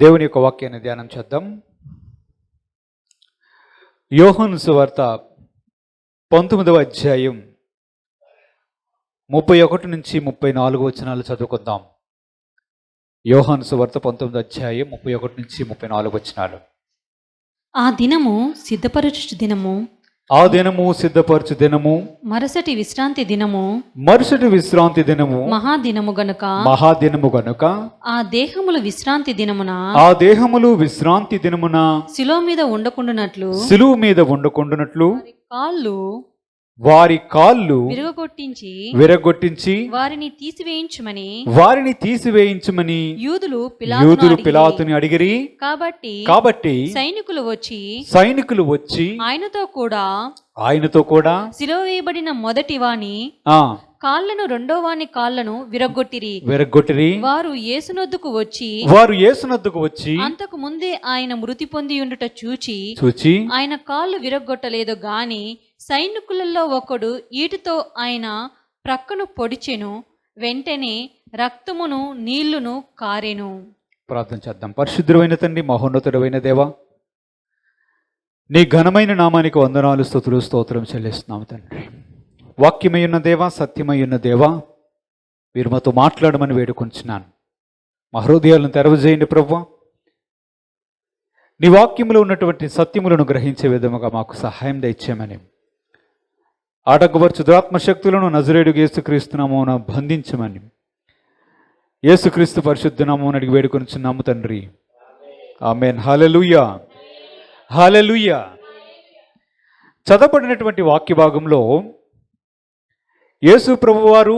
దేవుని యొక్క వాక్యాన్ని ధ్యానం చేద్దాం. యోహాను సువార్త 19వ అధ్యాయం 31 నుంచి 34 వచనాలు చదువుకుందాం. యోహాను సువార్త 19వ అధ్యాయం 31 నుంచి 34 వచనాలు. ఆ దినము సిద్ధపరచు దినము, ఆ దినము సిద్ధపరచు దినము, మరుసటి విశ్రాంతి దినము, మరుసటి విశ్రాంతి దినము, మహాదినము గనుక ఆ దేహములు విశ్రాంతి దినమున, ఆ దేహములు విశ్రాంతి దినమున శిలువ మీద ఉండకుండునట్లు, సిలువ మీద ఉండకుండునట్లు వారి కాళ్ళు విరగొట్టించి వారిని తీసివేయించమని యూదులు పిలాతుని అడిగిరి. కాబట్టి సైనికులు వచ్చి ఆయనతో కూడా శిలువ వేయబడిన మొదటి వాని కాళ్ళను రెండో వాని కాళ్ళను విరగొట్టిరి. వారు యేసునొద్దకు వచ్చి అంతకు ముందే ఆయన మృతి పొంది ఉండుట చూచి ఆయన కాళ్ళు విరగొట్టలేదు గాని సైనికులలో ఒకడు ఈటితో ఆయన ప్రక్కను పొడిచెను. వెంటనే రక్తమును నీళ్లును కారెను. ప్రార్థన చేద్దాం. పరిశుద్ధుడైన తండ్రి, మహోన్నతుడైన దేవా, నీ ఘనమైన నామానికి వందనాలు, స్తుతులు, స్తోత్రం చెల్లిస్తున్నాము తండ్రి. వాక్యమై ఉన్న దేవా, సత్యమై ఉన్న దేవా, మీరు మాతో మాట్లాడమని వేడుకొంచున్నాను. మా హృదయాలను తెరవజేయండి ప్రభువా. నీ వాక్యంలో ఉన్నటువంటి సత్యములను గ్రహించే విధముగా మాకు సహాయం దయచేయమని, ఆటంకపరచు దురాత్మశక్తులను నజరేయుడు యేసుక్రీస్తు నామమున బంధించమని యేసుక్రీస్తు పరిశుద్ధ నామమున అడిగి వేడుకొంచున్నాము తండ్రి. ఆమేన్. హల్లెలూయా, హల్లెలూయా. చదవబడినటువంటి వాక్య భాగంలో యేసు ప్రభువారు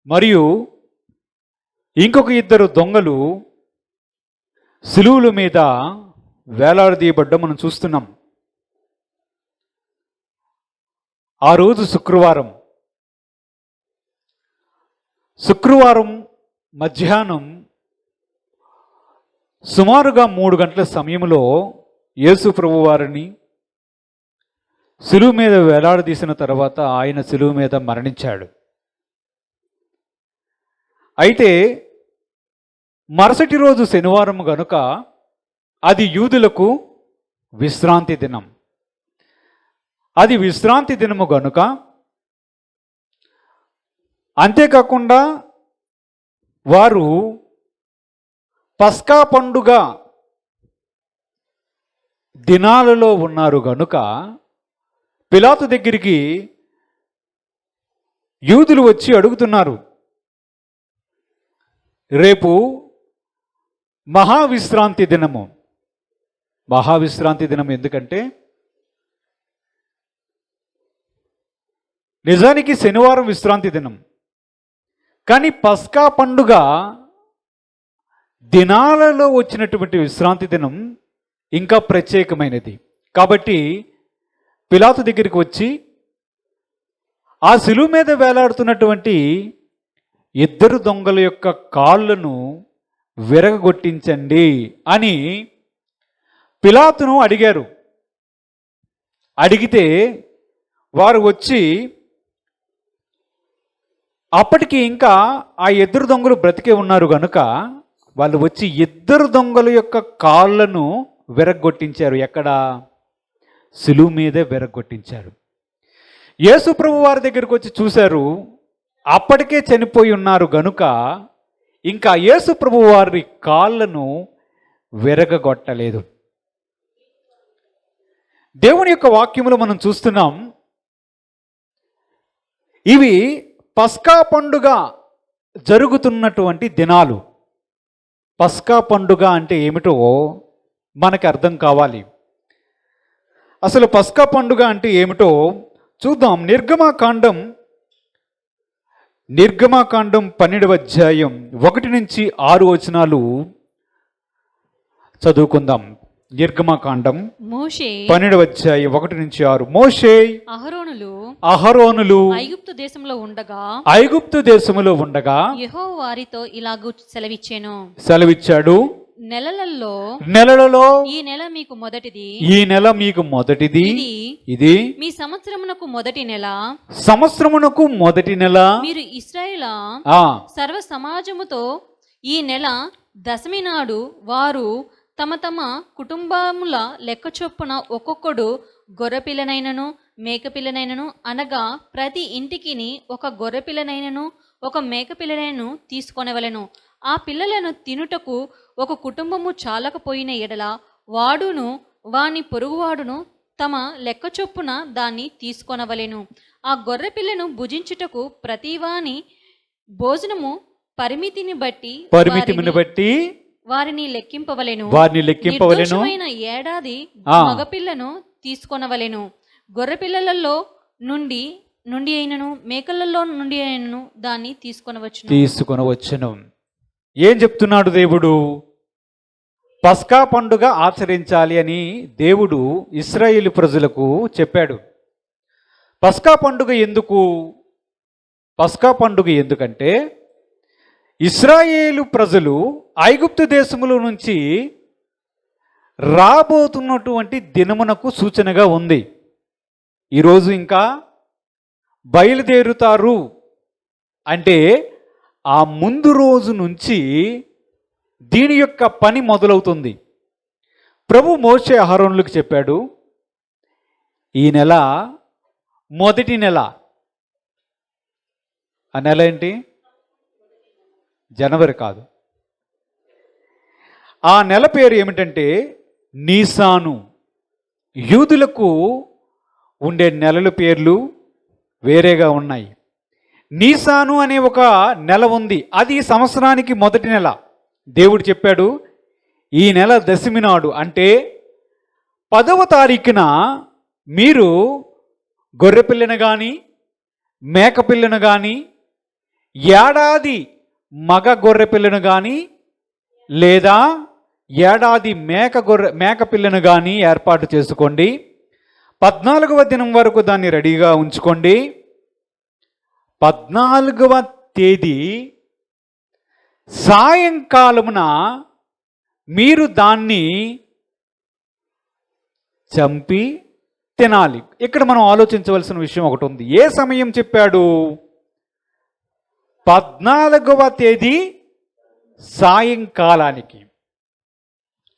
మరియు ఇంకొక ఇద్దరు దొంగలు సిలువల మీద వేలాడదీయబడ్డం మనం చూస్తున్నాం. ఆ రోజు శుక్రవారం మధ్యాహ్నం సుమారుగా 3 గంటల సమయంలో యేసు ప్రభువారిని సిలువ మీద వేలాడదీసిన తర్వాత ఆయన సిలువ మీద మరణించాడు. అయితే మరుసటి రోజు శనివారం గనుక అది యూదులకు విశ్రాంతి దినం. అది విశ్రాంతి దినము గనుక, అంతేకాకుండా వారు పస్కా పండుగ దినాలలో ఉన్నారు గనుక పిలాతు దగ్గరికి యూదులు వచ్చి అడుగుతున్నారు, రేపు మహావిశ్రాంతి దినము. మహావిశ్రాంతి దినం ఎందుకంటే నిజానికి శనివారం విశ్రాంతి దినం, కానీ పస్కా పండుగ దినాలలో వచ్చినటువంటి విశ్రాంతి దినం ఇంకా ప్రత్యేకమైనది. కాబట్టి పిలాతు దగ్గరికి వచ్చి ఆ సిలువ మీద వేలాడుతున్నటువంటి ఇద్దరు దొంగల యొక్క కాళ్ళను విరగొట్టించండి అని పిలాతును అడిగారు. అడిగితే వారు వచ్చి, అప్పటికి ఇంకా ఆ ఇద్దరు దొంగలు బ్రతికే ఉన్నారు కనుక వాళ్ళు వచ్చి ఇద్దరు దొంగల యొక్క కాళ్ళను విరగొట్టించారు. ఎక్కడ? సిలువ మీదే విరగొట్టించారు. యేసు ప్రభు వారి దగ్గరికి వచ్చి చూశారు, అప్పటికే చనిపోయి ఉన్నారు గనుక ఇంకా యేసు ప్రభు వారి కాళ్ళను విరగొట్టలేదు. దేవుని యొక్క వాక్యములు మనం చూస్తున్నాం. ఇవి పస్కా పండుగ జరుగుతున్నటువంటి దినాలు. పస్కా పండుగ అంటే ఏమిటో మనకు అర్థం కావాలి. అసలు పస్కా పండుగ అంటే ఏమిటో చూద్దాం. నిర్గమాకాండం 12వ అధ్యాయం 1 నుంచి 6 వచనాలు చదువుకుందాం. నిర్గమాకాండం 12వ అధ్యాయం 1 నుంచి 6. మోషే అహరోనులు ఐగుప్తు దేశములో ఉండగా యెహోవా వారితో ఇలాగూ సెలవిచ్చాడు, నెలలలో ఈ నెల మీకు మొదటిది, ఇది మీ సంవత్సరమునకు మొదటి నెల. మీరు ఇశ్రాయేలు సర్వ సమాజముతో ఈ నెల దశమి నాడు వారు తమ తమ కుటుంబముల లెక్క చొప్పున ఒక్కొక్కడు గొర్రెపిల్లనైనను మేకపిల్లనైనను అనగా ప్రతి ఇంటికిని ఒక గొర్రెపిల్లనైనను ఒక మేకపిల్లనైనను తీసుకొనవలెను. ఆ పిల్లలను తినుటకు ఒక కుటుంబము చాలకపోయిన ఎడల వాడును వాని పొరుగువాడును తమ లెక్క చొప్పున దాన్ని తీసుకొనవలెను. ఆ గొర్రెపిల్లను భుజించుటకు ప్రతివాని భోజనము పరిమితిని బట్టి వారిని లెక్కింపవలెను. నిర్దోషమైన ఏడాది మగపిల్లను తీసుకొనవలెను. గొర్రెపిల్లలలో నుండి అయినను మేకలలో నుండి అయినను దాన్ని తీసుకొనవచ్చును. ఏం చెప్తున్నాడు దేవుడు? పస్కా పండుగ ఆచరించాలి అని దేవుడు ఇశ్రాయేలు ప్రజలకు చెప్పాడు. పస్కా పండుగ ఎందుకంటే ఇశ్రాయేలు ప్రజలు ఐగుప్తు దేశములో నుంచి రాబోతున్నటువంటి దినమునకు సూచనగా ఉంది. ఈరోజు ఇంకా బయలుదేరుతారు అంటే ఆ ముందు రోజు నుంచి దీని యొక్క పని మొదలవుతుంది. ప్రభు మోషే అహరోనులకు చెప్పాడు, ఈ నెల మొదటి నెల. ఆ నెల ఏంటి? జనవరి కాదు. ఆ నెల పేరు ఏమిటంటే నీసాను. యూదులకు ఉండే నెలల పేర్లు వేరేగా ఉన్నాయి. నీసాను అనే ఒక నెల ఉంది, అది సంవత్సరానికి మొదటి నెల. దేవుడు చెప్పాడు, ఈ నెల దశమి నాడు అంటే 10వ తారీఖున మీరు గొర్రెపిల్లను కానీ మేకపిల్లను కానీ ఏడాది మగ గొర్రెపిల్లను కానీ లేదా ఏడాది మేకపిల్లను కానీ ఏర్పాటు చేసుకోండి. 14వ దినం వరకు దాన్ని రెడీగా ఉంచుకోండి. 14వ తేదీ సాయంకాలమున మీరు దాన్ని చంపి తినాలి. ఇక్కడ మనం ఆలోచించవలసిన విషయం ఒకటి ఉంది. ఏ సమయం చెప్పాడు? 14వ తేదీ సాయంకాలానికి.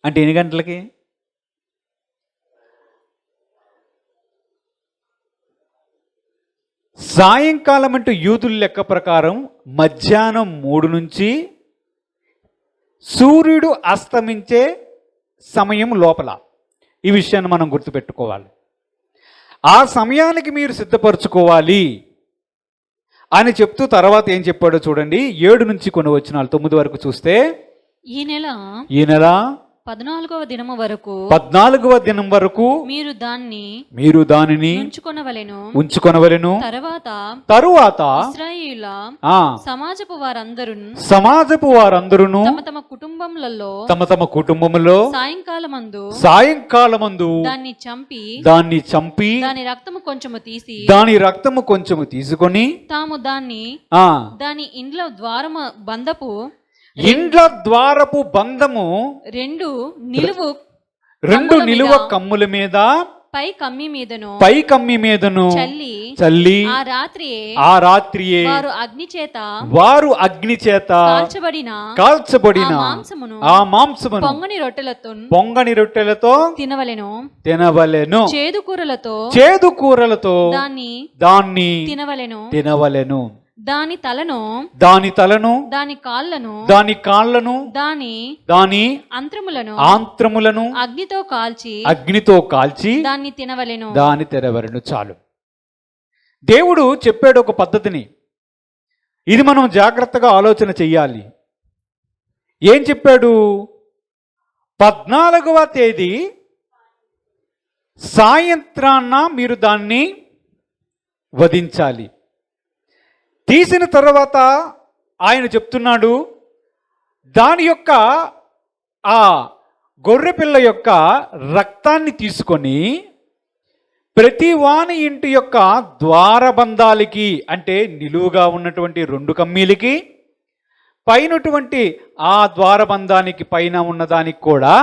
అంటే ఎన్ని గంటలకి? సాయంకాలం అంటే యూదుల లెక్క ప్రకారం మధ్యాహ్నం 3 నుంచి సూర్యుడు అస్తమించే సమయం లోపల. ఈ విషయాన్ని మనం గుర్తుపెట్టుకోవాలి. ఆ సమయానికి మీరు సిద్ధపరచుకోవాలి అని చెప్తూ తర్వాత ఏం చెప్పాడో చూడండి. 7 నుంచి కొన్ని వచనాలు 9 వరకు చూస్తే, ఈ నెల 14వ దినము వరకు మీరు దానిని ఉంచుకొనవలెను. తరువాత సమాజపు వారందరూ తమ కుటుంబములో సాయంకాలమందు దాన్ని చంపి దాని రక్తము కొంచెము తీసుకొని తాము దాని ఇండ్ల ద్వారపు బంధము రెండు నిలువ కమ్ముల మీద పై కమ్మి మీదను చల్లి ఆ రాత్రియే వారు అగ్ని చేత కాల్చబడిన ఆ మాంసమును పొంగని రొట్టెలతో తినవలెను. చేదు కూరలతో దాన్ని తినవలెను. దాని తలను దాని కాళ్ళను దాని ఆంత్రములను అగ్నితో కాల్చి దాన్ని తినవలెను. చాలు. దేవుడు చెప్పాడు ఒక పద్ధతిని. ఇది మనం జాగ్రత్తగా ఆలోచన చెయ్యాలి. ఏం చెప్పాడు? 14వ తేదీ సాయంత్రాన్న మీరు దాన్ని వధించాలి. తీసిన తర్వాత ఆయన చెప్తున్నాడు, దాని యొక్క ఆ గొర్రెపిల్ల యొక్క రక్తాన్ని తీసుకొని ప్రతి వాని ఇంటి యొక్క ద్వారబంధాలకి, అంటే నిలువుగా ఉన్నటువంటి 2 కమ్మీలకి, పైనటువంటి ఆ ద్వారబంధానికి పైన ఉన్నదానికి కూడా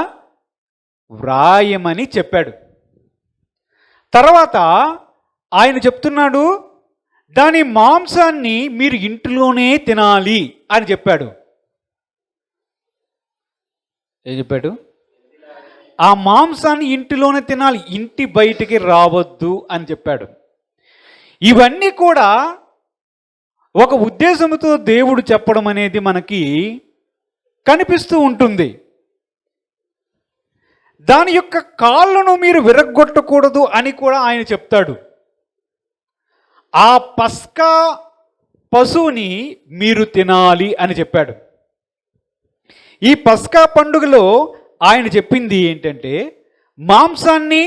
వ్రాయమని చెప్పాడు. తర్వాత ఆయన చెప్తున్నాడు, దాని మాంసాన్ని మీరు ఇంటిలోనే తినాలి అని చెప్పాడు. ఏం చెప్పాడు? ఆ మాంసాన్ని ఇంటిలోనే తినాలి, ఇంటి బయటికి రావద్దు అని చెప్పాడు. ఇవన్నీ కూడా ఒక ఉద్దేశంతో దేవుడు చెప్పడం అనేది మనకి కనిపిస్తూ ఉంటుంది. దాని యొక్క కాళ్ళను మీరు విరగ్గొట్టకూడదు అని కూడా ఆయన చెప్తాడు. ఆ పస్కా పశువుని మీరు తినాలి అని చెప్పాడు. ఈ పస్కా పండుగలో ఆయన చెప్పింది ఏంటంటే, మాంసాన్ని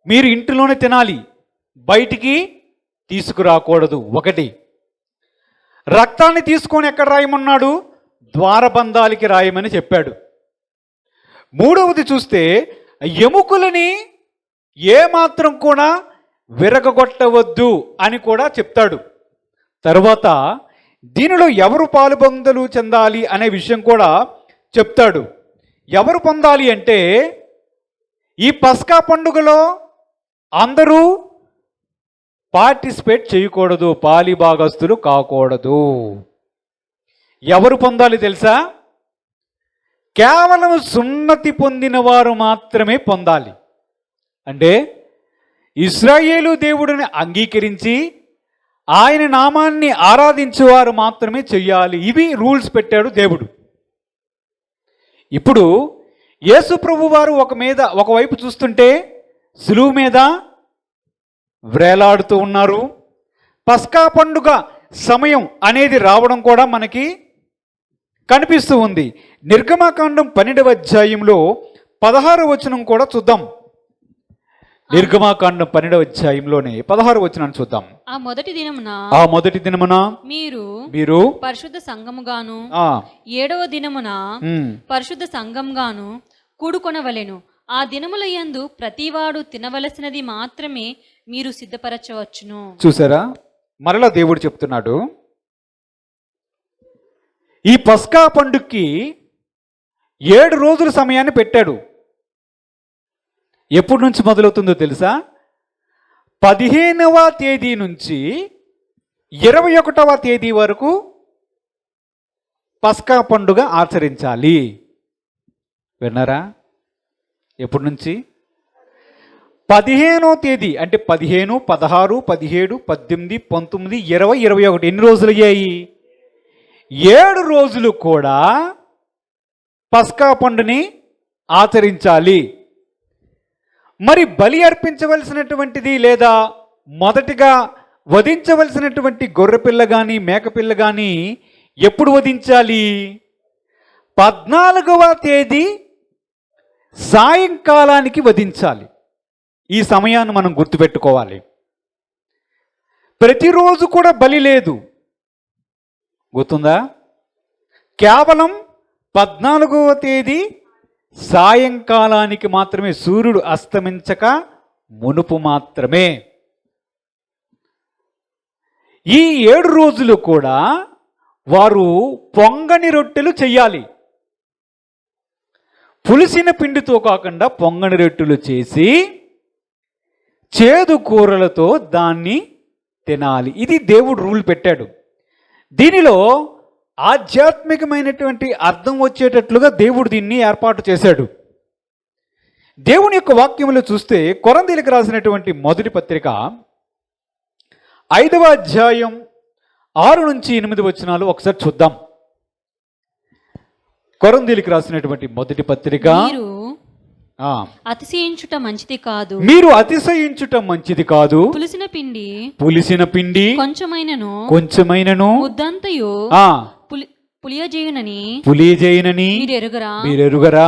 మీరు ఇంటిలోనే తినాలి, బయటికి తీసుకురాకూడదు. ఒకటి, రక్తాన్ని తీసుకొని ఎక్కడ రాయమన్నాడు? ద్వారబంధాలకి రాయమని చెప్పాడు. మూడవది చూస్తే, ఎముకలని ఏమాత్రం కూడా విరగగొట్టవద్దు అని కూడా చెప్తాడు. తరువాత దీనిలో ఎవరు పాలుబందలు చెందాలి అనే విషయం కూడా చెప్తాడు. ఎవరు పొందాలి అంటే, ఈ పస్కా పండుగలో అందరూ పార్టిసిపేట్ చేయకూడదు, పాలిభాగస్తులు కాకూడదు. ఎవరు పొందాలి తెలుసా? కేవలం సున్నతి పొందిన వారు మాత్రమే పొందాలి. అంటే ఇశ్రాయేలు దేవుడిని అంగీకరించి ఆయన నామాన్ని ఆరాధించేవారు మాత్రమే చెయ్యాలి. ఇవి రూల్స్ పెట్టాడు దేవుడు. ఇప్పుడు యేసు ప్రభు వారు ఒకవైపు చూస్తుంటే సిలువ మీద వ్రేలాడుతూ ఉన్నారు. పస్కా పండుగ సమయం అనేది రావడం కూడా మనకి కనిపిస్తూ ఉంది. నిర్గమకాండం 12వ అధ్యాయంలో 16వ వచనం కూడా చూద్దాం. నిర్గమకాండం 12వ అధ్యాయంలోనే 16వ వచనాన్ని చూద్దాం. ఆ మొదటి దినమున మీరు పరిశుద్ధ సంఘముగాను 7వ దినమున పరిశుద్ధ సంఘంగాను కూడుకొనవలెను. ఆ దినముల యందు ప్రతివాడు తినవలసినది మాత్రమే మీరు సిద్ధపరచవచ్చును. చూసారా, మరలా దేవుడు చెప్తున్నాడు, ఈ పస్కా పండుగకి 7 రోజుల సమయాన్ని పెట్టాడు. ఎప్పటి నుంచి మొదలవుతుందో తెలుసా? 15వ తేదీ నుంచి 21వ తేదీ వరకు పస్కా పండుగ ఆచరించాలి. విన్నారా? ఎప్పటి నుంచి? 15వ తేదీ అంటే 15, 16, 17, 18, 19, 20, 21 ఎన్ని రోజులు అయ్యాయి? 7 రోజులు కూడా పస్కా పండుని ఆచరించాలి. మరి బలి అర్పించవలసినటువంటిది లేదా మొదటిగా వధించవలసినటువంటి గొర్రెపిల్ల కానీ మేకపిల్ల కానీ ఎప్పుడు వధించాలి? 14వ తేదీ సాయంకాలానికి వధించాలి. ఈ సమయాన్ని మనం గుర్తుపెట్టుకోవాలి. ప్రతిరోజు కూడా బలి లేదు, గుర్తుందా? కేవలం 14వ తేదీ సాయంకాలానికి మాత్రమే, సూర్యుడు అస్తమించక మునుపు మాత్రమే. ఈ 7 రోజులు కూడా వారు పొంగని రొట్టెలు చెయ్యాలి. పులిసిన పిండితో కాకుండా పొంగని రొట్టెలు చేసి చేదు కూరలతో దాన్ని తినాలి. ఇది దేవుడు రూల్ పెట్టాడు. దీనిలో ఆధ్యాత్మికమైనటువంటి అర్థం వచ్చేటట్లుగా దేవుడు దీన్ని ఏర్పాటు చేశాడు. దేవుని యొక్క వాక్యములు చూస్తే కొరింథీయులకు రాసినటువంటి మొదటి పత్రిక 5వ అధ్యాయం 6 నుంచి 8 వచనాలు ఒకసారి చూద్దాం. కొరింథీయులకు రాసినటువంటి మొదటి పత్రిక, అతిశయించుట మంచిది కాదు, మీరు అతిశయించుట మంచిది కాదు, పులిసిన పిండి కొంచెమైనను ముద్దంతయు పులియజేయునని మీరెరుగరా?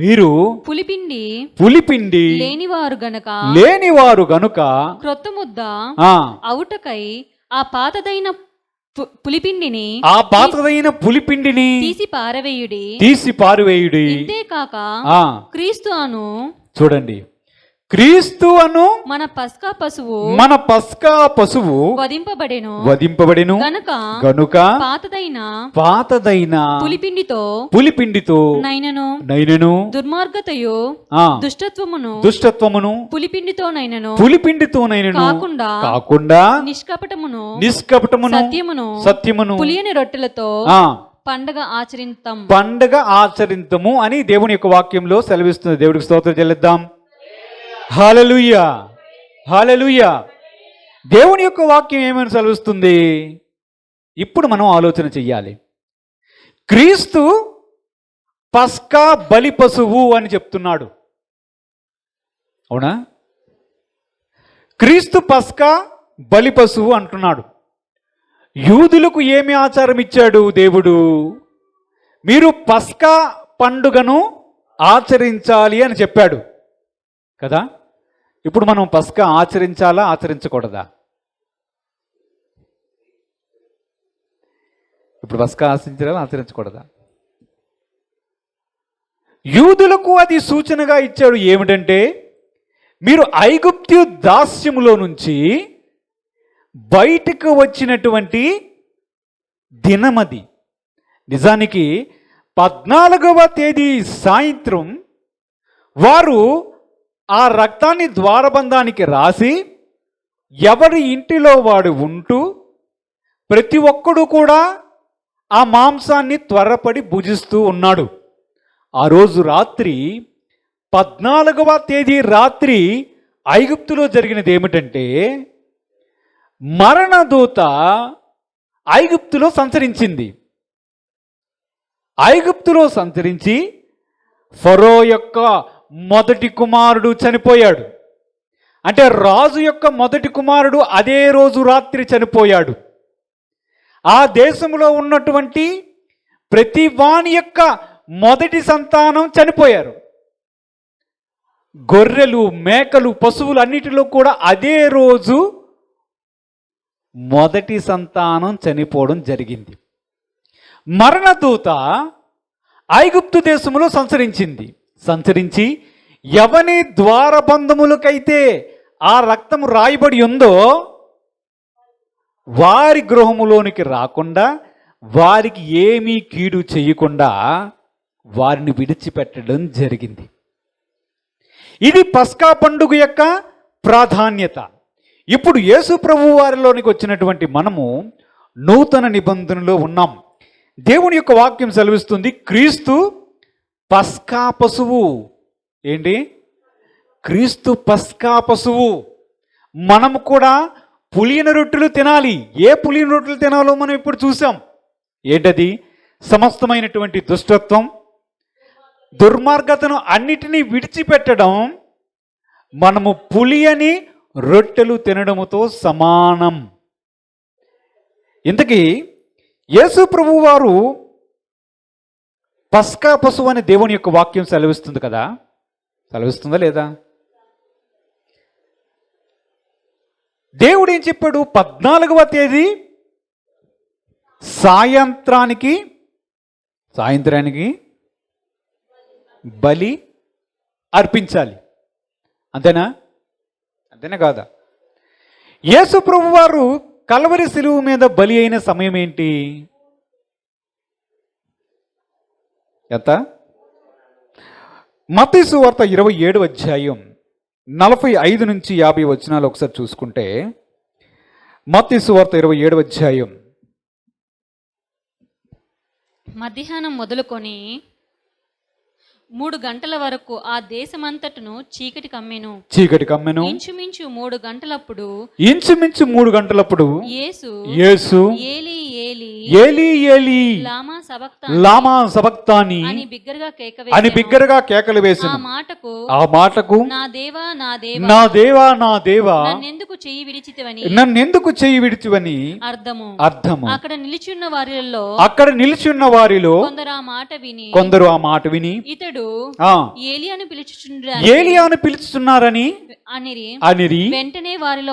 మీరు పులిపిండి లేనివారు గనుక క్రొత్త ముద్ద అవుటకై ఆ పాతదైన పులిపిండిని తీసి పారవేయుడి. ఇంతేకాక క్రీస్తు అను, చూడండి, క్రీస్తు అను మన పస్కా పశువు వధింపబడెను గనుక పాతదైన పులిపిండితో నైనను దుర్మార్గతయు దుష్టత్వమును పులిపిండితో నైనను కాకుండా నిష్కపటమును సత్యమును పులియని రొట్టెలతో పండగ ఆచరింతము అని దేవుని యొక్క వాక్యంలో సెలవిస్తుంది. దేవుడికి స్తోత్రం చెల్లిద్దాం. హల్లెలూయా, హల్లెలూయా. దేవుని యొక్క వాక్యం ఏమని సెలవిస్తుంది? ఇప్పుడు మనం ఆలోచన చెయ్యాలి. క్రీస్తు పస్కా బలి పశువు అని చెప్తున్నాడు, అవునా? క్రీస్తు పస్కా బలి పశువు అంటున్నాడు. యూదులకు ఏమి ఆచారం ఇచ్చాడు దేవుడు? మీరు పస్కా పండుగను ఆచరించాలి అని చెప్పాడు కదా. ఇప్పుడు మనం పస్కా ఆచరించాలా, ఆచరించకూడదా? ఇప్పుడు పస్కా ఆచరించాలా, ఆచరించకూడదా? యూదులకు అది సూచనగా ఇచ్చాడు. ఏమిటంటే, మీరు ఐగుప్తు దాస్యములో నుంచి బయటకు వచ్చినటువంటి దినమది. నిజానికి 14వ తేదీ సాయంత్రం వారు ఆ రక్తాన్ని ద్వారబంధానికి రాసి ఎవరి ఇంటిలో వాడు ఉంటూ ప్రతి ఒక్కడు కూడా ఆ మాంసాన్ని త్వరపడి భుజిస్తూ ఉన్నాడు. ఆ రోజు రాత్రి 14వ తేదీ రాత్రి ఐగుప్తులో జరిగినది ఏమిటంటే, మరణదూత ఐగుప్తులో సంచరించింది. ఐగుప్తులో సంచరించి ఫరో యొక్క మొదటి కుమారుడు చనిపోయాడు. అంటే రాజు యొక్క మొదటి కుమారుడు అదే రోజు రాత్రి చనిపోయాడు. ఆ దేశంలో ఉన్నటువంటి ప్రతి వాని యొక్క మొదటి సంతానం చనిపోయారు. గొర్రెలు, మేకలు, పశువులు అన్నిటిలో కూడా అదే రోజు మొదటి సంతానం చనిపోవడం జరిగింది. మరణదూత ఐగుప్తు దేశంలో సంచరించి ఎవని ద్వారబంధములకైతే ఆ రక్తం రాయబడి ఉందో వారి గృహములోనికి రాకుండా, వారికి ఏమీ కీడు చేయకుండా వారిని విడిచిపెట్టడం జరిగింది. ఇది పస్కా పండుగ యొక్క ప్రాధాన్యత. ఇప్పుడు యేసు ప్రభువు వారిలోనికి వచ్చినటువంటి మనము నూతన నిబంధనలో ఉన్నాం. దేవుని యొక్క వాక్యం సెలవిస్తుంది, క్రీస్తు పస్కా పశువు. ఏంటి? క్రీస్తు పస్కా పశువు. మనము కూడా పులియన రొట్టెలు తినాలి. ఏ పులియన రొట్టెలు తినాలో మనం ఇప్పుడు చూసాం. ఏంటది? సమస్తమైనటువంటి దుష్టత్వం, దుర్మార్గతను అన్నిటినీ విడిచిపెట్టడం మనము పులియని రొట్టెలు తినడముతో సమానం. ఇంతకీ యేసు ప్రభు వారు పస్కా పశువు అని దేవుని యొక్క వాక్యం సెలవిస్తుంది కదా. సెలవిస్తుందా లేదా? దేవుడు ఏం చెప్పాడు? 14వ తేదీ సాయంత్రానికి బలి అర్పించాలి. అంతేనా? అంతేనా కాదా? యేసు ప్రభు వారు కల్వరి శిలువ మీద బలి అయిన సమయం ఏంటి? ఎంత? మత్తయి సువార్త 27వ అధ్యాయం 45 నుంచి 50 వచనాలు ఒకసారి చూసుకుంటే, మత్తయి సువార్త 27వ అధ్యాయం మధ్యాహ్నం మొదలుకొని 3 గంటల వరకు ఆ దేశమంతటను చీకటి కమ్మెను. ఇంచుమించు 3 గంటలప్పుడు యేసు ఏలీ ఏలీ లామా సబక్తాని అని బిగ్గరగా కేకలు వేసెను. ఆ మాటకు నా దేవా నన్నెందుకు చెయ్యి విడిచివని అర్థము. అక్కడ నిలిచున్న వారిలో కొందరు ఆ మాట విని ఇతడు ఏలియాను పిలుచుచున్నారని అనిరి వెంటనే వారిలో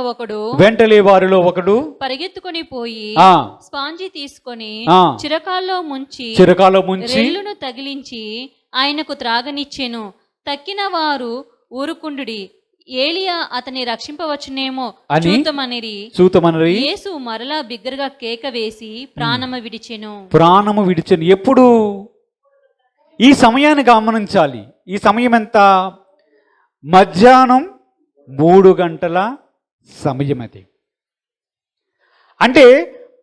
ఒకడు పరిగెత్తుకొని పోయి స్పాంజి తీసుకొని చిరకాల్లో ముంచి రెల్లును తగిలించి ఆయనకు త్రాగనిచ్చెను. తక్కిన వారు ఊరుకుండుడి, ఏలియా అతని రక్షింపవచ్చునేమో చూతమనిరి. యేసు మరలా బిగ్గరగా కేక వేసి ప్రాణము విడిచెను. ఎప్పుడు? ఈ సమయాన్ని గమనించాలి. ఈ సమయం ఎంత? మధ్యాహ్నం 3 గంటల సమయం. అది అంటే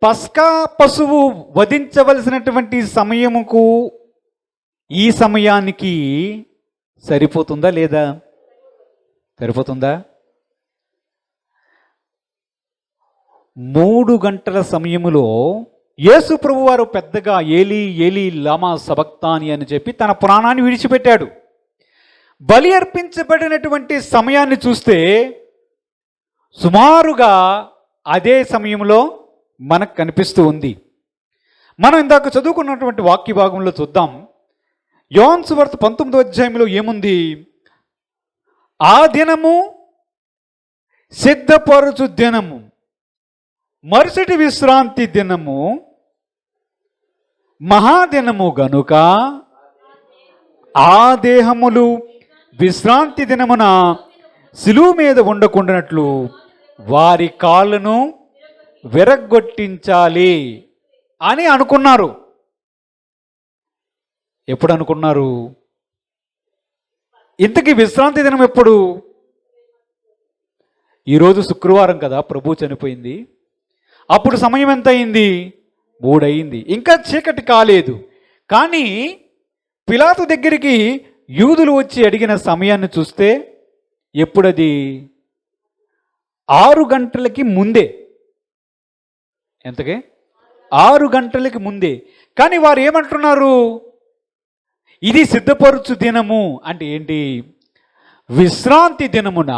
పస్కా పశువు వధించవలసినటువంటి సమయముకు ఈ సమయానికి సరిపోతుందా లేదా? సరిపోతుందా? 3 గంటల సమయములో యేసు ప్రభువారు పెద్దగా ఏలీ ఏలీ లామా సబక్తాని అని చెప్పి తన ప్రాణాన్ని విడిచిపెట్టాడు. బలి అర్పించబడినటువంటి సమయాన్ని చూస్తే సుమారుగా అదే సమయంలో మనకు కనిపిస్తూ ఉంది. మనం ఇందాక చదువుకున్నటువంటి వాక్య భాగంలో చూద్దాం. యోహాను సువార్త 19వ అధ్యాయంలో ఏముంది? ఆ దినము సిద్ధపరచు దినము, మరుసటి విశ్రాంతి దినము మహాదినము గనుక ఆ దేహములు విశ్రాంతి దినమున శిలువ మీద ఉండకుండానట్లు వారి కాళ్ళను విరగ్గొట్టించాలి అని అనుకున్నారు. ఎప్పుడు అనుకున్నారు? ఇంతకీ విశ్రాంతి దినం ఎప్పుడు? ఈరోజు శుక్రవారం కదా, ప్రభు చనిపోయింది. అప్పుడు సమయం ఎంత అయింది? 3 అయింది. ఇంకా చీకటి కాలేదు. కానీ పిలాతు దగ్గరికి యూదులు వచ్చి అడిగిన సమయాన్ని చూస్తే ఎప్పుడది? 6 గంటలకి ముందే. ఎంతకే? 6 గంటలకి ముందే. కానీ వారు ఏమంటున్నారు? ఇది సిద్ధపరచు దినము అంటే ఏంటి? విశ్రాంతి దినమున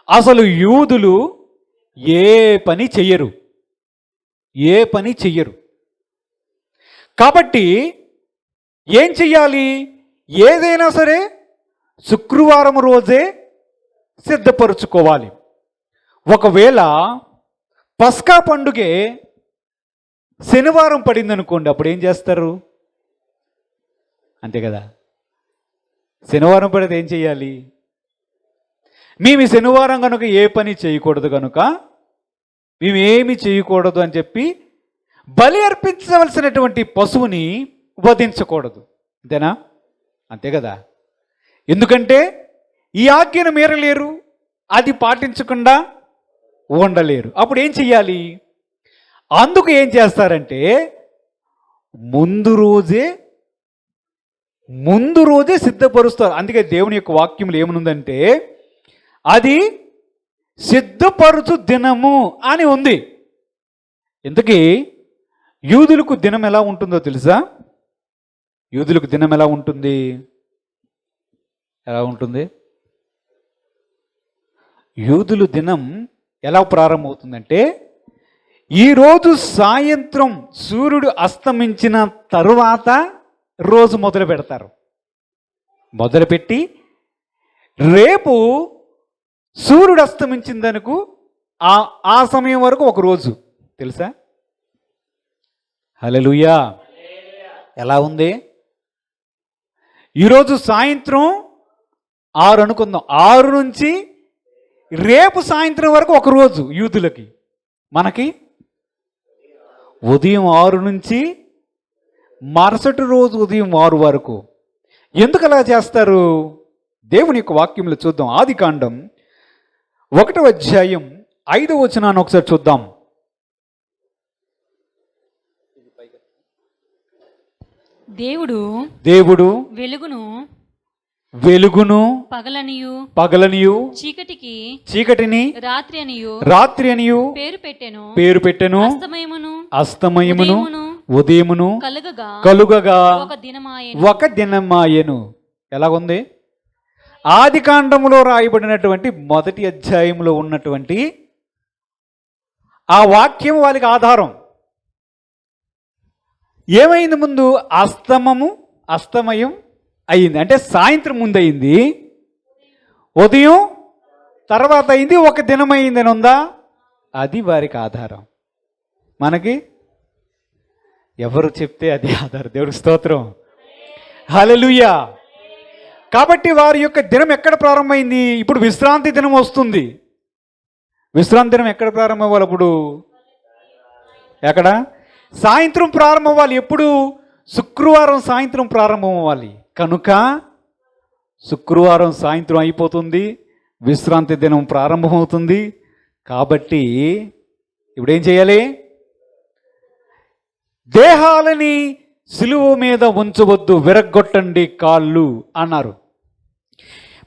అసలు యూదులు ఏ పని చెయ్యరు, ఏ పని చెయ్యరు. కాబట్టి ఏం చెయ్యాలి? ఏదైనా సరే శుక్రవారం రోజే సిద్ధపరుచుకోవాలి. ఒకవేళ పస్కా పండుగే శనివారం పడింది అనుకోండి, అప్పుడు ఏం చేస్తారు? అంతే కదా, శనివారం పడితే ఏం చెయ్యాలి? మేము ఈ శనివారం కనుక ఏ పని చేయకూడదు కనుక మేమేమి చేయకూడదు అని చెప్పి బలి అర్పించవలసినటువంటి పశువుని వధించకూడదు. అంతేనా? అంతే కదా. ఎందుకంటే ఈ ఆజ్ఞను మీరలేరు, అది పాటించకుండా ఉండలేరు. అప్పుడు ఏం చెయ్యాలి? అందుకు ఏం చేస్తారంటే ముందు రోజే సిద్ధపరుస్తారు. అందుకే దేవుని యొక్క వాక్యములు ఏమనుందంటే అది సిద్ధపరుచు దినము అని ఉంది. ఇంతకీ యూదులకు దినం ఎలా ఉంటుందో తెలుసా? యూదులకు దినం ఎలా ఉంటుంది? ఎలా ఉంటుంది? యూదులు దినం ఎలా ప్రారంభమవుతుందంటే ఈరోజు సాయంత్రం సూర్యుడు అస్తమించిన తరువాత రోజు మొదలు పెడతారు. మొదలుపెట్టి రేపు సూర్యుడు అస్తమించిందనుకు ఆ సమయం వరకు ఒక రోజు. తెలుసా? హల్లెలూయా. ఎలా ఉంది? ఈరోజు సాయంత్రం 6 అనుకుందాం, 6 నుంచి రేపు సాయంత్రం వరకు ఒక రోజు యూదులకి. మనకి ఉదయం 6 నుంచి మరుసటి రోజు ఉదయం 6 వరకు. ఎందుకు అలా చేస్తారు? దేవుని యొక్క వాక్యంలో చూద్దాం. ఆదికాండం 1వ అధ్యాయం 5వ వచనాన్ని ఒకసారి చూద్దాం. దేవుడు వెలుగును పగలనియు చీకటిని రాత్రి అనియు పేరు పెట్టెను. అస్తమయమును ఉదయమును కలుగగా ఒక దినమాయెను. ఎలాగుంది? ఆదికాండములో రాయబడినటువంటి 1వ అధ్యాయంలో ఉన్నటువంటి ఆ వాక్యం వాళ్ళకి ఆధారం. ఏమైంది? ముందు అస్తమయం అయింది, అంటే సాయంత్రం ముందు అయింది, ఉదయం తర్వాత అయింది, ఒక దినం అయింది అని ఉందా? అది వారికి ఆధారం. మనకి ఎవరు చెప్తే అది ఆధారం. దేవుడికి స్తోత్రం, హల్లెలూయా. కాబట్టి వారి యొక్క దినం ఎక్కడ ప్రారంభమైంది? ఇప్పుడు విశ్రాంతి దినం వస్తుంది. విశ్రాంతి దినం ఎక్కడ ప్రారంభం అవ్వాలి? అప్పుడు ఎక్కడ? సాయంత్రం ప్రారంభం అవ్వాలి. ఎప్పుడు? శుక్రవారం సాయంత్రం ప్రారంభం అవ్వాలి. కనుక శుక్రవారం సాయంత్రం అయిపోతుంది, విశ్రాంతి దినం ప్రారంభమవుతుంది. కాబట్టి ఇప్పుడు ఏం చేయాలి? దేహాలని సిలువ మీద ఉంచవద్దు, విరగ్గొట్టండి కాళ్ళు అన్నారు.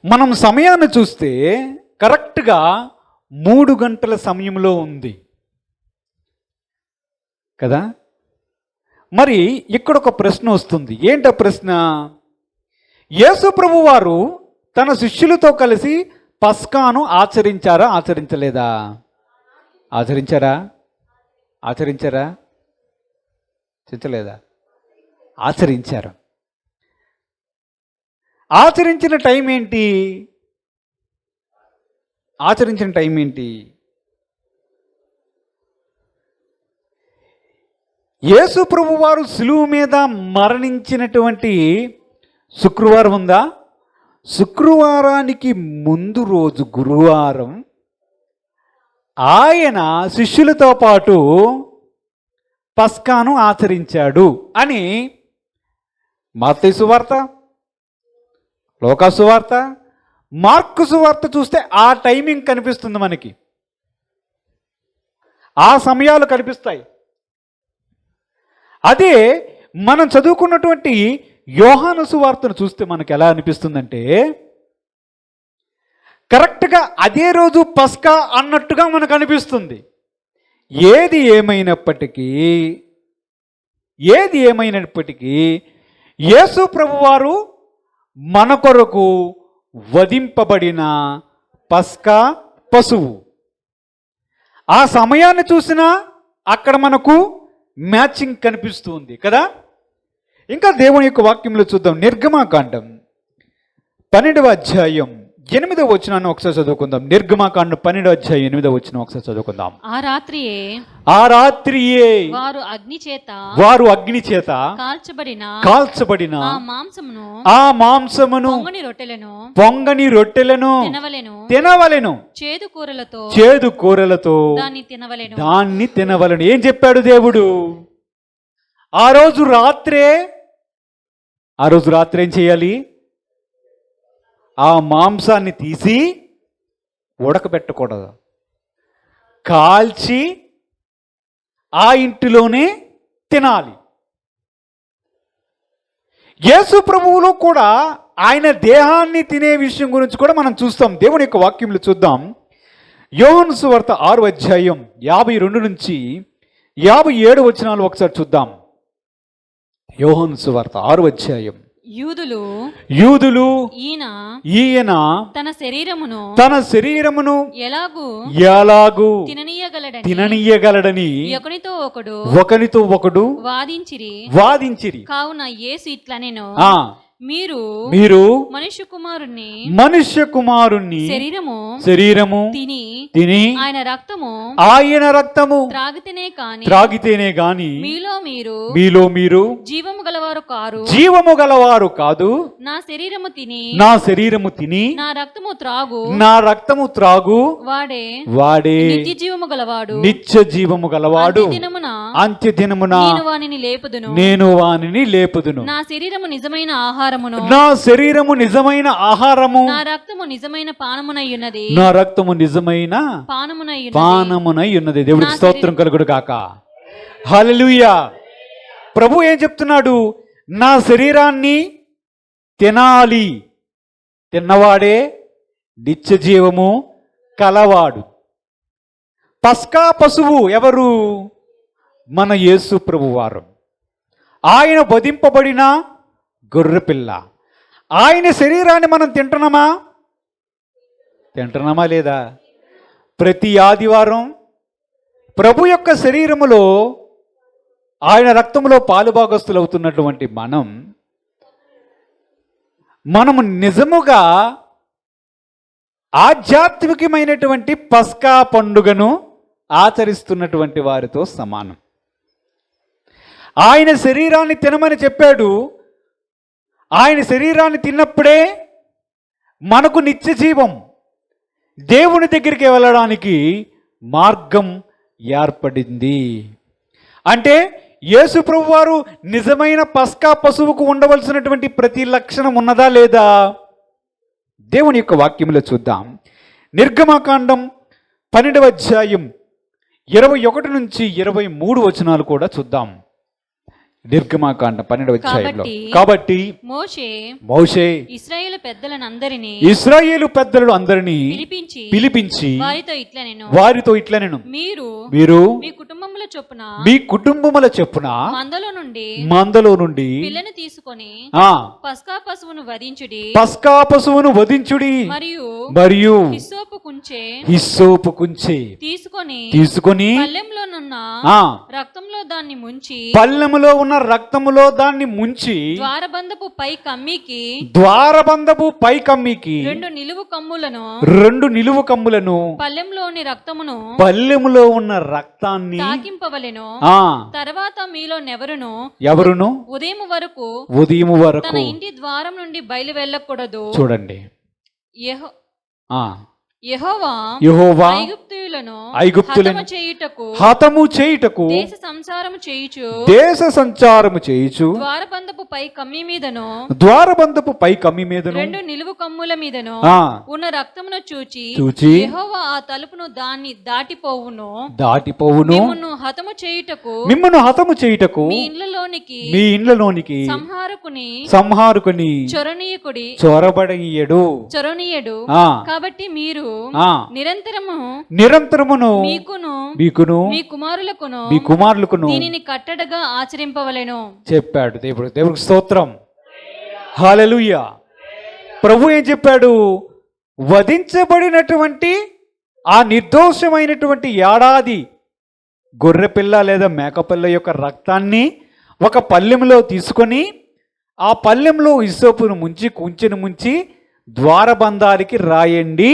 మనం సమయాన్ని చూస్తే కరెక్ట్గా 3 గంటల సమయంలో ఉంది కదా. మరి ఇక్కడ ఒక ప్రశ్న వస్తుంది. ఏంటో ప్రశ్న? యేసు ప్రభు వారు తన శిష్యులతో కలిసి పస్కాను ఆచరించారా, ఆచరించలేదా? ఆచరించారా? ఆచరించారా? ఆచరించలేదా? ఆచరించారు. ఆచరించిన టైం ఏంటి? ఆచరించిన టైం ఏంటి? యేసు ప్రభు వారు సిలువ మీద మరణించినటువంటి శుక్రవారం ఉందా? శుక్రవారానికి ముందు రోజు గురువారం ఆయన శిష్యులతో పాటు పస్కాను ఆచరించాడు అని మత్తయి సువార్త, లూకా సువార్త, మార్కు సువార్త చూస్తే ఆ టైమింగ్ కనిపిస్తుంది మనకి. ఆ సమయాలు కనిపిస్తాయి. అదే మనం చదువుకున్నటువంటి యోహాను సువార్తను చూస్తే మనకు ఎలా అనిపిస్తుందంటే కరెక్ట్గా అదే రోజు పస్కా అన్నట్టుగా మనకు అనిపిస్తుంది. ఏది ఏమైనప్పటికీ యేసు ప్రభువారు మన కొరకు వధింపబడిన పస్కా పశువు. ఆ సమయాన్ని చూసినా అక్కడ మనకు మ్యాచింగ్ కనిపిస్తుంది కదా. ఇంకా దేవుని యొక్క వాక్యంలో చూద్దాం. నిర్గమాకాండం 12వ అధ్యాయం 8వ వచనాన్ని ఒకసారి చదువుకుందాం. నిర్గమాకాండం 12వ అధ్యాయం 8వ వచనం ఒకసారి చదువుకుందాం. ఆ రాత్రియే వారు అగ్ని చేత కాల్చబడిన ఆ మాంసమును పొంగని రొట్టెలను తినవలెను, చేదు కూరలతో దాన్ని తినవలెను. ఏం చెప్పాడు దేవుడు? ఆ రోజు రాత్రే ఏం చేయాలి? ఆ మాంసాన్ని తీసి ఉడకబెట్టకూడదు, కాల్చి ఆ ఇంటిలోనే తినాలి. యేసు ప్రభువులో కూడా ఆయన దేహాన్ని తినే విషయం గురించి కూడా మనం చూస్తాం. దేవుని యొక్క వాక్యంలో చూద్దాం. యోహాను సువార్త 6వ అధ్యాయం 52 నుంచి 57 వచనాలు ఒకసారి చూద్దాం. యోహాను సువార్త 6వ అధ్యాయం. యూదులు ఈయన తన శరీరమును ఎలాగూ తిననీయగలడని ఒకనితో ఒకడు వాదించిరి. కావున యేసు ఇట్లనెను, మీరు మనుష్య కుమారుణ్ణి శరీరము తిని ఆయన రక్తము త్రాగితేనే గాని మీలో మీరు జీవము గలవారు కాదు. నా శరీరము తిని నా రక్తము త్రాగు వాడే నిత్య జీవము గలవాడు. అంత్యదినమున నేను వానిని లేపుదును. నా శరీరము నిజమైన ఆహారము, నా రక్తము నిజమైన పానమునై ఉన్నది. దేవుడికి స్తోత్రం కలుగును గాక. హల్లెలూయా. ప్రభు ఏం చెప్తున్నాడు? నా శరీరాన్ని తినాలి, తిన్నవాడే నిత్య జీవము కలవాడు. పస్కా పశువు ఎవరు? మన యేసు ప్రభువారు. ఆయన వధింపబడిన గొర్రెపిల్ల. ఆయన శరీరాన్ని మనం తింటున్నామా లేదా? ప్రతి ఆదివారం ప్రభు యొక్క శరీరములో ఆయన రక్తములో పాలుభాగస్తులు అవుతున్నటువంటి మనము నిజముగా ఆధ్యాత్మికమైనటువంటి పస్కా పండుగను ఆచరిస్తున్నటువంటి వారితో సమానం. ఆయన శరీరాన్ని తినమని చెప్పాడు. ఆయన శరీరాన్ని తిన్నప్పుడే మనకు నిత్య జీవం, దేవుని దగ్గరికి వెళ్ళడానికి మార్గం ఏర్పడింది. అంటే యేసు ప్రభువారు నిజమైన పస్కా పశువుకు ఉండవలసినటువంటి ప్రతి లక్షణం ఉన్నదా లేదా? దేవుని యొక్క వాక్యంలో చూద్దాం. నిర్గమాకాండం 12వ అధ్యాయం 21 నుంచి 23 వచనాలు కూడా చూద్దాం. నిర్గమాకాండం 12వ అధ్యాయంలో. కాబట్టి మోషే ఇశ్రాయేలు పెద్దలందరినీ పిలిపించి వారితో ఇట్లనెను, మీరు మీ కుటుంబముల చొప్పున మందలో నుండి పిల్లని తీసుకొని పస్కా పశువును వధించుడి మరియు హిస్సోపు కుంచె తీసుకొని పళ్ళెంలో ఉన్న రక్తములో దాన్ని ముంచి ద్వారబంధపు పై కమ్మికి 2 నిలువు కమ్ములను పళ్ళెములో ఉన్న రక్తాన్ని తాకింపవలెను. తర్వాత మీలో ఎవరును ఉదయం వరకు తన ఇంటి ద్వారం నుండి బయలు వెళ్ళకూడదు. చూడండి, యెహోవా ఐగుప్తులను హతము చేయుటకు దేశ సంచారము చేయుచు ద్వారబంధపు పై కమ్మి మీదను 2 నిలువు కమ్ముల మీదను ఉన్న రక్తమును చూచి యెహోవా ఆ తలుపును దాన్ని దాటిపోవును మిమ్మును హతము చేయుటకు మీ ఇండ్లలోనికి సంహారకుని చొరబడనీయడు. కాబట్టి మీరు నిరంతరమును మీకును మీ కుమారులకును దీనిని కట్టడగా ఆచరింపవలెను చెప్పాడు దేవుడు. దేవుడికి స్తోత్రం, హల్లెలూయా. ప్రభు ఏం చెప్పాడు? వధించబడినటువంటి ఆ నిర్దోషమైనటువంటి ఏడాది గొర్రెపిల్ల లేదా మేకపిల్ల యొక్క రక్తాన్ని ఒక పళ్ళెంలో తీసుకొని ఆ పళ్ళెంలో హిస్సోపును ముంచి కుంచెను ముంచి ద్వారబంధానికి రాయండి.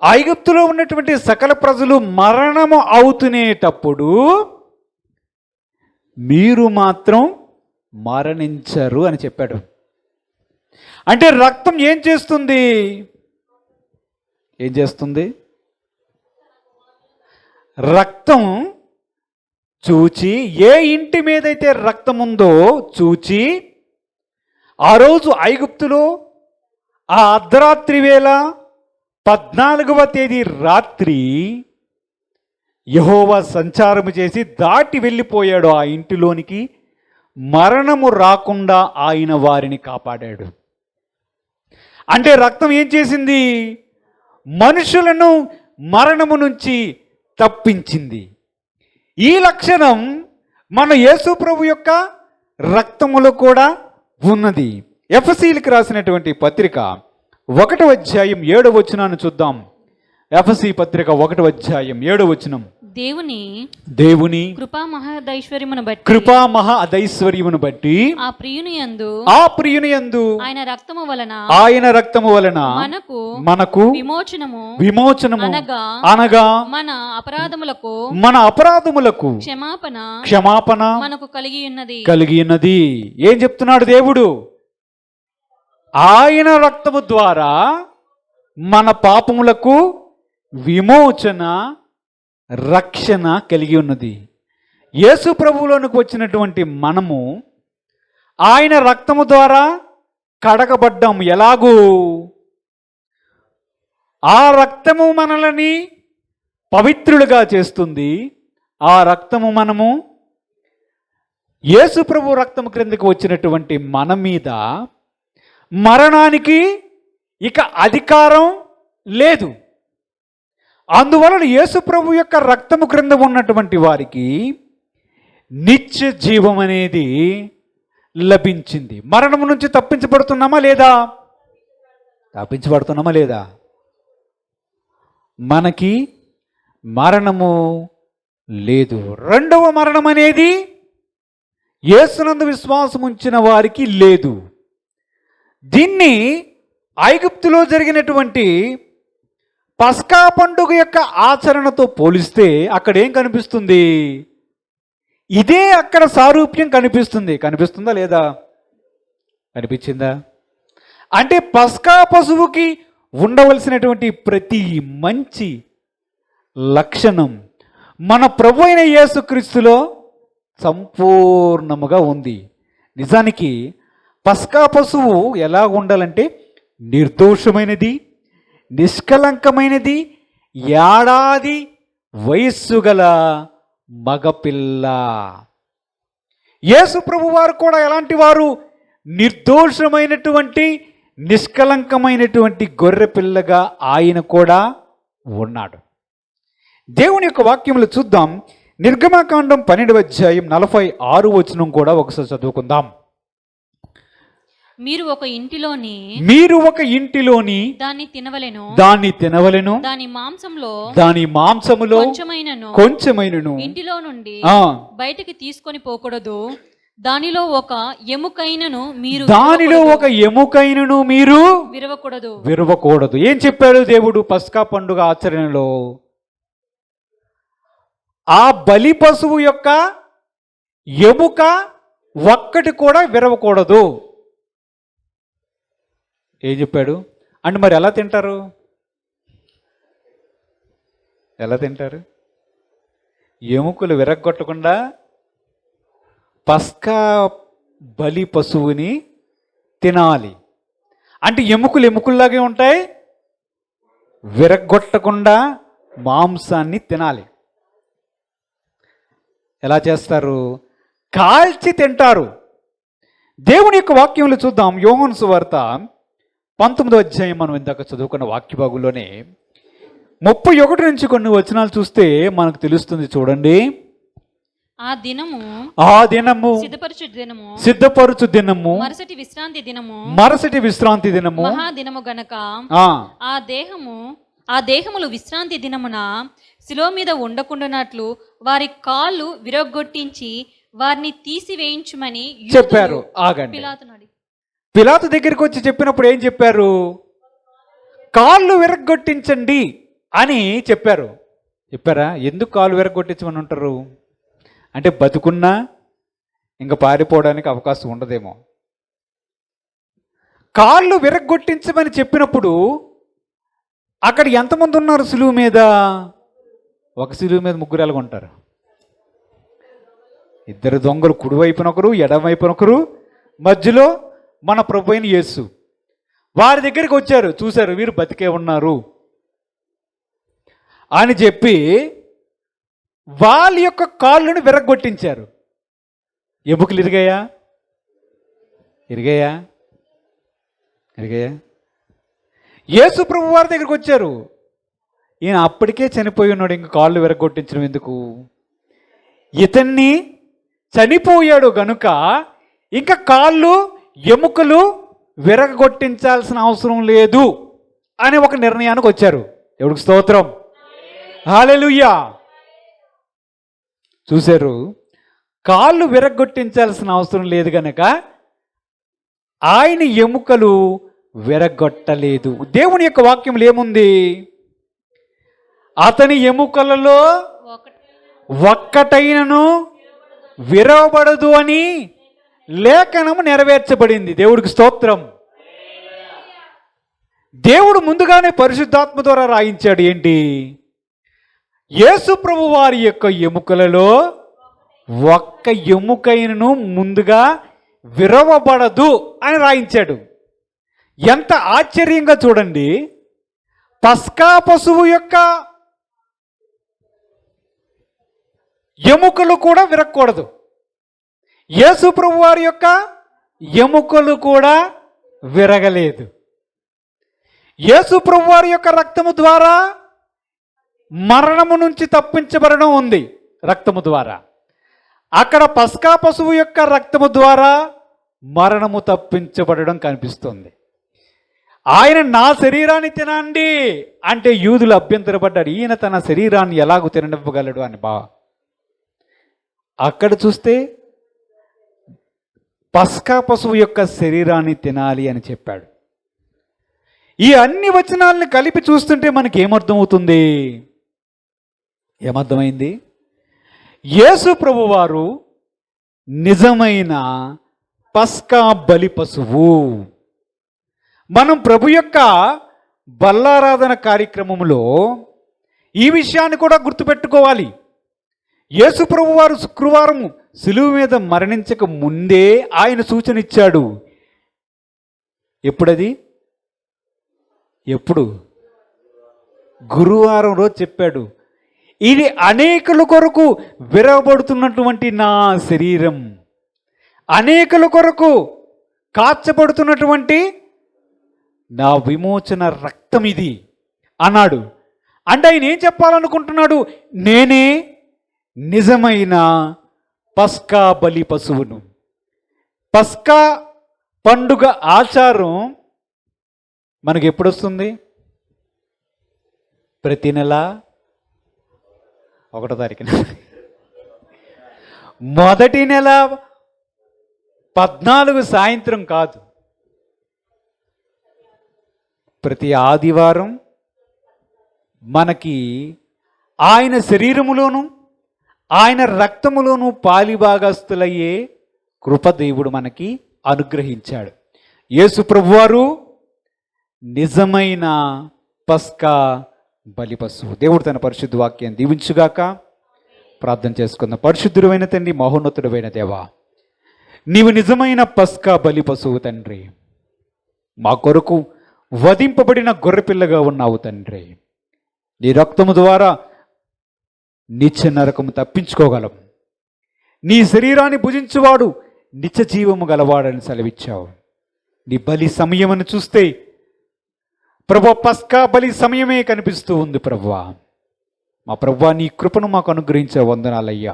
ఐగుప్తులో ఉన్నటువంటి సకల ప్రజలు మరణము అవుతునేటప్పుడు మీరు మాత్రం మరణించరు అని చెప్పాడు. అంటే రక్తం ఏం చేస్తుంది? రక్తం చూచి, ఏ ఇంటి మీదైతే రక్తం ఉందో చూచి, ఆ రోజు ఐగుప్తులో ఆ అర్ధరాత్రి వేళ 14వ తేదీ రాత్రి యెహోవా సంచారము చేసి దాటి వెళ్ళిపోయాడు ఆ ఇంటిలోనికి. మరణము రాకుండా ఆయన వారిని కాపాడాడు. అంటే రక్తం ఏం చేసింది? మనుషులను మరణము నుంచి తప్పించింది. ఈ లక్షణం మన యేసు ప్రభు యొక్క రక్తములో కూడా ఉన్నది. ఎఫెసీయులకు రాసినటువంటి పత్రిక 1వ అధ్యాయం 7వ వచనాన్ని చూద్దాం. ఎఫెసీ పత్రిక 1వ అధ్యాయం 7వ వచనం. దేవుని కృపా మహా అదైశ్వర్యమును బట్టి ఆ ప్రియుని యందు ఆయన రక్తము వలన మనకు విమోచనము అనగా మన అపరాధములకు క్షమాపణ మనకు కలిగి ఉన్నది. ఏం చెప్తున్నాడు దేవుడు? ఆయన రక్తము ద్వారా మన పాపములకు విమోచన, రక్షణ కలిగి ఉన్నది. యేసు ప్రభువులోనికి వచ్చినటువంటి మనము ఆయన రక్తము ద్వారా కడగబడ్డాము. ఎలాగూ? ఆ రక్తము మనల్ని పవిత్రులుగా చేస్తుంది. ఆ రక్తము మనము యేసు ప్రభు రక్తము క్రిందకు వచ్చినటువంటి మన మీద మరణానికి ఇక అధికారం లేదు. అందువలన యేసు ప్రభు యొక్క రక్తము క్రింద ఉన్నటువంటి వారికి నిత్య జీవం అనేది లభించింది. మరణము నుంచి తప్పించబడుతున్నామా లేదా? మనకి మరణము లేదు. రెండవ మరణం అనేది యేసునందు విశ్వాసం ఉంచిన వారికి లేదు. దీన్ని ఐగుప్తులో జరిగినటువంటి పస్కా పండుగ యొక్క ఆచరణతో పోలిస్తే అక్కడ ఏం కనిపిస్తుంది? ఇదే అక్కడ సారూప్యం కనిపిస్తుందా లేదా? కనిపించిందా? అంటే పస్కా పశువుకి ఉండవలసినటువంటి ప్రతి మంచి లక్షణం మన ప్రభు అయిన యేసుక్రీస్తులో సంపూర్ణముగా ఉంది. నిజానికి పస్కా పశువు ఎలా ఉండాలంటే నిర్దోషమైనది, నిష్కలంకమైనది, ఏడాది వయస్సు గల మగపిల్ల. యేసు ప్రభు వారు కూడా ఎలాంటి వారు? నిర్దోషమైనటువంటి నిష్కలంకమైనటువంటి గొర్రె పిల్లగా ఆయన కూడా ఉన్నాడు. దేవుని యొక్క వాక్యములు చూద్దాం. నిర్గమకాండం 12వ అధ్యాయం 46 వచనం కూడా ఒకసారి చదువుకుందాం. మీరు ఒక ఇంటిలోని దాన్ని తినవలెను, దాని మాంసములో కొంచెమైనను ఇంటిలో నుండి బయటికి తీసుకొని పోకూడదు. దానిలో ఒక ఎముకైనను మీరు విరవకూడదు. ఏం చెప్పాడు దేవుడు పస్కా పండుగ ఆచరణలో? ఆ బలి పశువు యొక్క ఎముక ఒక్కటి కూడా విరవకూడదు. ఏం చెప్పాడు అంటే మరి ఎలా తింటారు? ఎముకలు విరగొట్టకుండా పస్కా బలి పశువుని తినాలి అంటే ఎముకల్లాగే ఉంటాయి, విరగొట్టకుండా మాంసాన్ని తినాలి. ఎలా చేస్తారు? కాల్చి తింటారు. దేవుని యొక్క వాక్యములు చూద్దాం. యోహాను సువార్త 19వ అధ్యాయం మనం ఇందాక చదువుకున్న వాక్య భాగంలోనే 31 నుంచి కొన్ని వచనాలు చూస్తే మనకు తెలుస్తుంది. చూడండి. ఆ దినము సిద్ధపరచు దినము మరుసటి విశ్రాంతి దినము మహాదినము గనక ఆ దేహములు విశ్రాంతి దినమున శిలువ మీద ఉండకుండానట్లు వారి కాళ్ళు విరగొట్టించి వారిని తీసివేయించుమని చెప్పారు. ఆగండి. పిలాతు దగ్గరికి వచ్చి చెప్పినప్పుడు ఏం చెప్పారు? కాళ్ళు విరగొట్టించండి అని చెప్పారు. చెప్పారా? ఎందుకు కాళ్ళు విరగొట్టించమని ఉంటారు అంటే బతుకున్నా ఇంకా పారిపోవడానికి అవకాశం ఉండదేమో. కాళ్ళు విరగొట్టించమని చెప్పినప్పుడు అక్కడ ఎంతమంది ఉన్నారు సిలువ మీద? ఒక సిలువ మీద 3 ఎలాగుంటారు? 2 దొంగలు, కుడివైపున ఒకరు, ఎడమవైపున ఒకరు, మధ్యలో మన ప్రభు అయిన యేసు. వారి దగ్గరికి వచ్చారు, చూశారు వీరు బతికే ఉన్నారు అని చెప్పి వాళ్ళ యొక్క కాళ్ళను విరగొట్టించారు. ఎముకలు ఇరిగాయా? యేసు ప్రభు వారి దగ్గరికి వచ్చారు. ఈయన అప్పటికే చనిపోయి ఉన్నాడు, ఇంక కాళ్ళు విరగొట్టించడం ఎందుకు? ఇతన్ని చనిపోయాడు గనుక ఇంకా కాళ్ళు ఎముకలు విరగొట్టించాల్సిన అవసరం లేదు అని ఒక నిర్ణయానికి వచ్చారు. దేవుడికి స్తోత్రం, హల్లెలూయా. చూశారు, కాళ్ళు విరగొట్టించాల్సిన అవసరం లేదు గనక ఆయన ఎముకలు విరగొట్టలేదు. దేవుని యొక్క వాక్యంలో ఏముంది? అతని ఎముకలలో ఒక్కటైనను విరవబడదు అని లేఖనము నెరవేర్చబడింది. దేవుడికి స్తోత్రం. దేవుడు ముందుగానే పరిశుద్ధాత్మ ద్వారా రాయించాడు. ఏంటి? యేసు ప్రభు వారి యొక్క ఎముకలలో ఒక్క ఎముకైనను ముందుగా విరవబడదు అని రాయించాడు. ఎంత ఆశ్చర్యంగా చూడండి. పస్కా పశువు యొక్క ఎముకలు కూడా విరగకూడదు, యేసు ప్రభు వారి యొక్క ఎముకలు కూడా విరగలేదు. యేసు ప్రభు వారి యొక్క రక్తము ద్వారా మరణము నుంచి తప్పించబడడం ఉంది. రక్తము ద్వారా అక్కడ పస్కా పశువు యొక్క రక్తము ద్వారా మరణము తప్పించబడడం కనిపిస్తుంది. ఆయన నా శరీరాన్ని తినండి అంటే యూదులు అభ్యంతరపడ్డాడు. ఈయన తన శరీరాన్ని ఎలాగూ తిననివ్వగలడు అని. అక్కడ చూస్తే పస్కా పశువు యొక్క శరీరాన్ని తినాలి అని చెప్పాడు. ఈ అన్ని వచనాలను కలిపి చూస్తుంటే మనకి ఏమర్థమవుతుంది? ఏమర్థమైంది? యేసు ప్రభువారు నిజమైన పస్కా బలి పశువు. మనం ప్రభు యొక్క బల్లారాధన కార్యక్రమంలో ఈ విషయాన్ని కూడా గుర్తుపెట్టుకోవాలి. యేసు ప్రభువారు శుక్రవారం సిలువ మీద మరణించక ముందే ఆయన సూచన ఇచ్చాడు. ఎప్పుడది? ఎప్పుడు? గురువారం రోజు చెప్పాడు. ఇది అనేకుల కొరకు విరవబడుతున్నటువంటి నా శరీరం, అనేకుల కొరకు కాచబడుతున్నటువంటి నా విమోచన రక్తం ఇది అన్నాడు. అంటే ఆయన ఏం చెప్పాలనుకుంటున్నాడు? నేనే నిజమైన పస్కా బలి పశువును. పస్కా పండుగ ఆచారం మనకి ఎప్పుడు వస్తుంది? ప్రతి నెల 1వ తారీఖున, మొదటి నెల 14 సాయంత్రం కాదు, ప్రతి ఆదివారం మనకి ఆయన శరీరములోను ఆయన రక్తములోను పాలిభాగస్తులయ్యే కృప దేవుడు మనకి అనుగ్రహించాడు. యేసు ప్రభువారు నిజమైన పస్కా బలి పశువు. దేవుడు తన పరిశుద్ధ వాక్యాన్ని దీవించుగాక. ప్రార్థన చేసుకుందాం. పరిశుద్ధుడైన తండ్రి, మహోన్నతుడైన దేవా, నీవు నిజమైన పస్కా బలి పశువు తండ్రి. మా కొరకు వధింపబడిన గొర్రెపిల్లగా ఉన్నావు తండ్రి. నీ రక్తము ద్వారా నిత్య నరకము తప్పించుకోగలం. నీ శరీరాన్ని భుజించువాడు నిత్య జీవము గలవాడని సెలవిచ్చావు. నీ బలి సమయమని చూస్తే ప్రభు, పస్కా బలి సమయమే కనిపిస్తూ ఉంది ప్రభువా. మా ప్రభువా, నీ కృపను మాకు అనుగ్రహించే వందనాలయ్యా.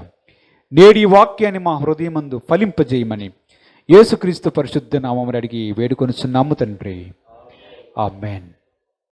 నేడి వాక్యాన్ని మా హృదయమందు ఫలింపజేయమని యేసుక్రీస్తు పరిశుద్ధ నామమున అడిగి వేడుకొనుచున్నాము తండ్రి. ఆమేన్.